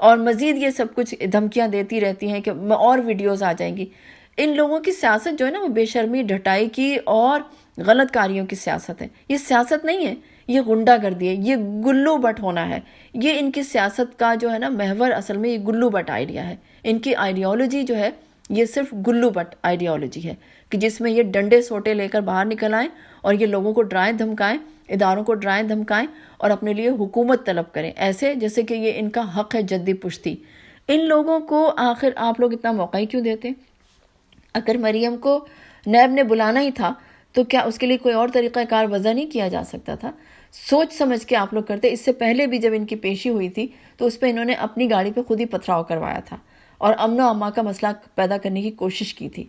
اور مزید یہ سب کچھ دھمکیاں دیتی رہتی ہیں کہ اور ویڈیوز آ جائیں گی۔ ان لوگوں کی سیاست جو ہے نا وہ بے شرمی، ڈھٹائی کی اور غلط کاریوں کی سیاست ہے۔ یہ سیاست نہیں ہے، یہ غنڈہ گردی ہے، یہ گلو بٹ ہونا ہے۔ یہ ان کی سیاست کا جو ہے نا محور اصل میں یہ گلو بٹ آئیڈیا ہے۔ ان کی آئیڈیالوجی جو ہے یہ صرف گلو بٹ آئیڈیالوجی ہے کہ جس میں یہ ڈنڈے سوٹے لے کر باہر نکل آئیں اور یہ لوگوں کو ڈرائیں دھمکائیں، اداروں کو ڈرائیں دھمکائیں اور اپنے لیے حکومت طلب کریں، ایسے جیسے کہ یہ ان کا حق ہے جدی پشتی۔ ان لوگوں کو آخر آپ لوگ اتنا موقع ہی کیوں دیتے؟ اگر مریم کو نیب نے بلانا ہی تھا تو کیا اس کے لیے کوئی اور طریقہ کار وضع نہیں کیا جا سکتا تھا؟ سوچ سمجھ کے آپ لوگ کرتے۔ اس سے پہلے بھی جب ان کی پیشی ہوئی تھی تو اس پہ انہوں نے اپنی گاڑی پہ خود ہی پتھراؤ کروایا تھا اور امن و امان کا مسئلہ پیدا کرنے کی کوشش کی تھی۔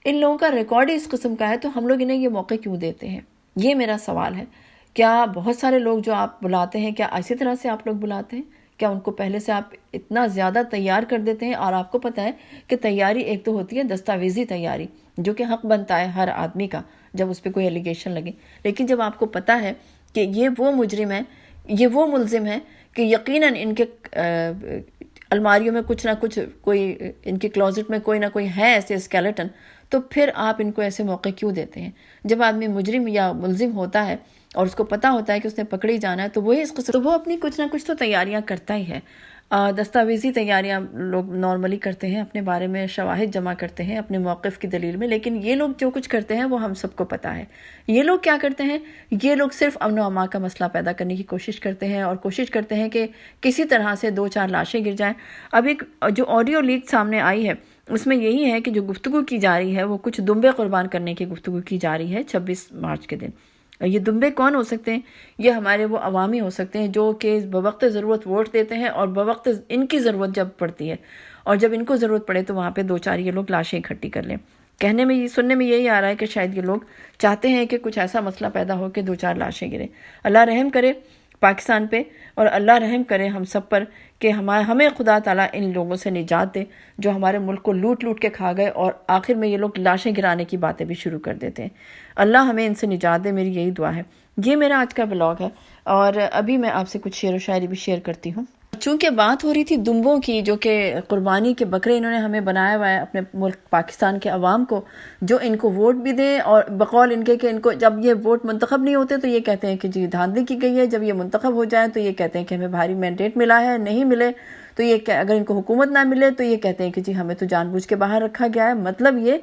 ان لوگوں کا ریکارڈ ہی اس قسم کا ہے تو ہم لوگ انہیں یہ موقع کیوں دیتے ہیں؟ یہ میرا سوال ہے۔ کیا بہت سارے لوگ جو آپ بلاتے ہیں کیا اسی طرح سے آپ لوگ بلاتے ہیں؟ کیا ان کو پہلے سے آپ اتنا زیادہ تیار کر دیتے ہیں؟ اور آپ کو پتہ ہے کہ تیاری ایک تو ہوتی ہے دستاویزی تیاری جو کہ حق بنتا ہے ہر آدمی کا جب اس پہ کوئی ایلیگیشن لگے، لیکن جب آپ کو پتہ ہے کہ یہ وہ مجرم ہے، یہ وہ ملزم ہے کہ یقیناً ان کے الماریوں میں کچھ نہ کچھ، کوئی ان کے کلوزٹ میں کوئی نہ کوئی ہے ایسے اسکیلیٹن، تو پھر آپ ان کو ایسے موقع کیوں دیتے ہیں؟ جب آدمی مجرم یا ملزم ہوتا ہے اور اس کو پتہ ہوتا ہے کہ اس نے پکڑی جانا ہے تو وہی اس قسم، تو وہ اپنی کچھ نہ کچھ تو تیاریاں کرتا ہی ہے۔ دستاویزی تیاریاں لوگ نارملی کرتے ہیں، اپنے بارے میں شواہد جمع کرتے ہیں اپنے موقف کی دلیل میں، لیکن یہ لوگ جو کچھ کرتے ہیں وہ ہم سب کو پتہ ہے۔ یہ لوگ کیا کرتے ہیں؟ یہ لوگ صرف امن و امان کا مسئلہ پیدا کرنے کی کوشش کرتے ہیں اور کوشش کرتے ہیں کہ کسی طرح سے 2-4 لاشیں گر جائیں۔ اب ایک جو آڈیو لیک سامنے آئی ہے اس میں یہی ہے کہ جو گفتگو کی جا رہی ہے وہ کچھ دمبے قربان کرنے کی گفتگو کی جا رہی ہے 26 مارچ کے دن۔ یہ دمبے کون ہو سکتے ہیں؟ یہ ہمارے وہ عوامی ہو سکتے ہیں جو کہ بوقت ضرورت ووٹ دیتے ہیں اور بوقت ان کی ضرورت جب پڑتی ہے اور جب ان کو ضرورت پڑے تو وہاں پہ 2-4 یہ لوگ لاشیں اکٹھی کر لیں۔ کہنے میں سننے میں یہی آ رہا ہے کہ شاید یہ لوگ چاہتے ہیں کہ کچھ ایسا مسئلہ پیدا ہو کہ 2-4 لاشیں گریں۔ اللہ رحم کرے پاکستان پہ اور اللہ رحم کرے ہم سب پر کہ ہمیں خدا تعالیٰ ان لوگوں سے نجات دے جو ہمارے ملک کو لوٹ لوٹ کے کھا گئے اور آخر میں یہ لوگ لاشیں گرانے کی باتیں بھی شروع کر دیتے ہیں۔ اللہ ہمیں ان سے نجات دے، میری یہی دعا ہے۔ یہ میرا آج کا بلاگ ہے اور ابھی میں آپ سے کچھ شعر و شاعری بھی شیئر کرتی ہوں۔ چونکہ بات ہو رہی تھی دمبوں کی جو کہ قربانی کے بکرے انہوں نے ہمیں بنایا ہوا ہے اپنے ملک پاکستان کے عوام کو، جو ان کو ووٹ بھی دیں اور بقول ان کے کہ ان کو جب یہ ووٹ منتخب نہیں ہوتے تو یہ کہتے ہیں کہ جی دھاندلی کی گئی ہے، جب یہ منتخب ہو جائیں تو یہ کہتے ہیں کہ ہمیں بھاری مینڈیٹ ملا ہے، نہیں ملے تو یہ اگر ان کو حکومت نہ ملے تو یہ کہتے ہیں کہ جی ہمیں تو جان بوجھ کے باہر رکھا گیا ہے۔ مطلب یہ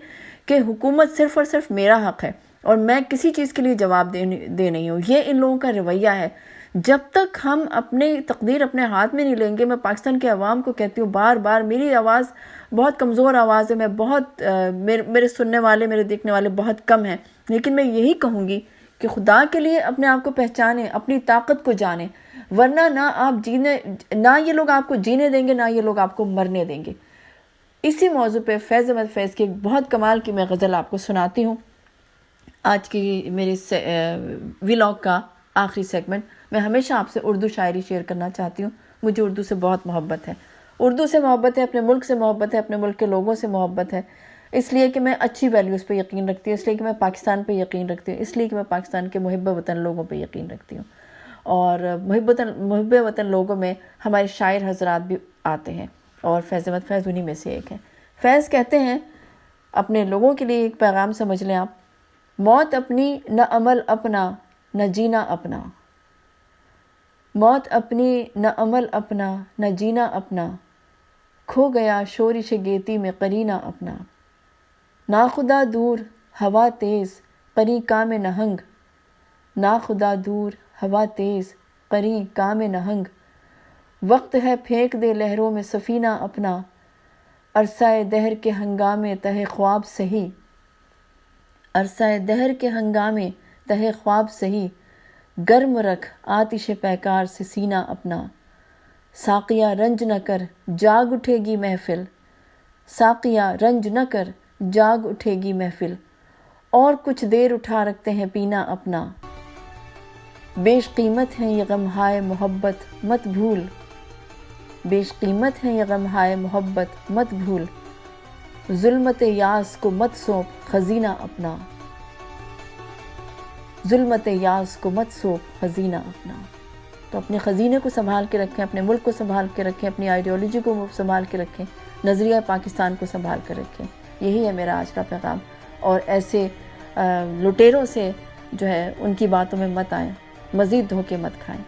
کہ حکومت صرف اور صرف میرا حق ہے اور میں کسی چیز کے لیے جواب دے نہیں ہوں۔ یہ ان لوگوں کا رویہ ہے۔ جب تک ہم اپنی تقدیر اپنے ہاتھ میں نہیں لیں گے، میں پاکستان کے عوام کو کہتی ہوں بار بار، میری آواز بہت کمزور آواز ہے، میں بہت میرے سننے والے میرے دیکھنے والے بہت کم ہیں، لیکن میں یہی کہوں گی کہ خدا کے لیے اپنے آپ کو پہچانیں، اپنی طاقت کو جانیں، ورنہ نہ یہ لوگ آپ کو جینے دیں گے، نہ یہ لوگ آپ کو مرنے دیں گے۔ اسی موضوع پہ فیض احمد فیض کی ایک بہت کمال کی میں غزل آپ کو سناتی ہوں۔ آج کی میری ولاگ کا آخری سیگمنٹ، میں ہمیشہ آپ سے اردو شاعری شیئر کرنا چاہتی ہوں۔ مجھے اردو سے بہت محبت ہے، اردو سے محبت ہے، اپنے ملک سے محبت ہے، اپنے ملک کے لوگوں سے محبت ہے، اس لیے کہ میں اچھی ویلیوز پہ یقین رکھتی ہوں، اس لیے کہ میں پاکستان پہ یقین رکھتی ہوں، اس لیے کہ میں پاکستان کے محب وطن لوگوں پہ یقین رکھتی ہوں۔ اور محب وطن لوگوں میں ہمارے شاعر حضرات بھی آتے ہیں اور فیض احمد فیض انہی میں سے ایک ہے۔ فیض کہتے ہیں، اپنے لوگوں کے لیے ایک پیغام سمجھ لیں آپ: موت اپنی نہ عمل اپنا نہ جینا اپنا، موت اپنی نہ عمل اپنا نہ جینا اپنا، کھو گیا شورش گیتی میں قرینہ اپنا، ناخدا دور ہوا تیز قریں کام نہنگ، ناخدا دور ہوا تیز قریں کام نہنگ، وقت ہے پھینک دے لہروں میں سفینہ اپنا، عرصہ دہر کے ہنگامے تہ خواب سہی، عرصہ دہر کے ہنگامے تہ خواب سہی، گرم رکھ آتش پیکار سے سینہ اپنا، ساقیہ رنج نہ کر جاگ اٹھے گی محفل، ساقیہ رنج نہ کر جاگ اٹھے گی محفل، اور کچھ دیر اٹھا رکھتے ہیں پینا اپنا، بیش قیمت ہے یہ غم ہائے محبت مت بھول، بیش قیمت ہے یہ غم ہائے محبت مت بھول، ظلمت یاس کو مت سونپ خزینہ اپنا، ظلمت یاس کو مت سونپ خزینہ اپنا۔ تو اپنے خزینے کو سنبھال کے رکھیں، اپنے ملک کو سنبھال کے رکھیں، اپنی آئیڈیالوجی کو سنبھال کے رکھیں، نظریہ پاکستان کو سنبھال کر رکھیں. یہی ہے میرا آج کا پیغام. اور ایسے لٹیروں سے جو ہے ان کی باتوں میں مت آئیں، مزید دھوکے مت کھائیں.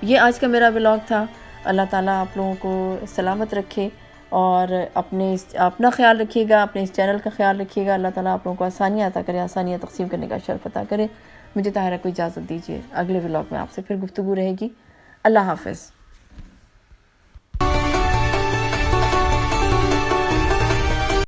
یہ آج کا میرا ولاگ تھا. اللہ تعالیٰ آپ لوگوں کو سلامت رکھے اور اپنا خیال رکھیے گا، اپنے اس چینل کا خیال رکھیے گا. اللہ تعالیٰ آپ لوگوں کو آسانیاں عطا کرے، آسانیاں تقسیم کرنے کا شرف عطا کرے. مجھے طاہرہ کو اجازت دیجیے، اگلے ولاگ میں آپ سے پھر گفتگو رہے گی. اللہ حافظ.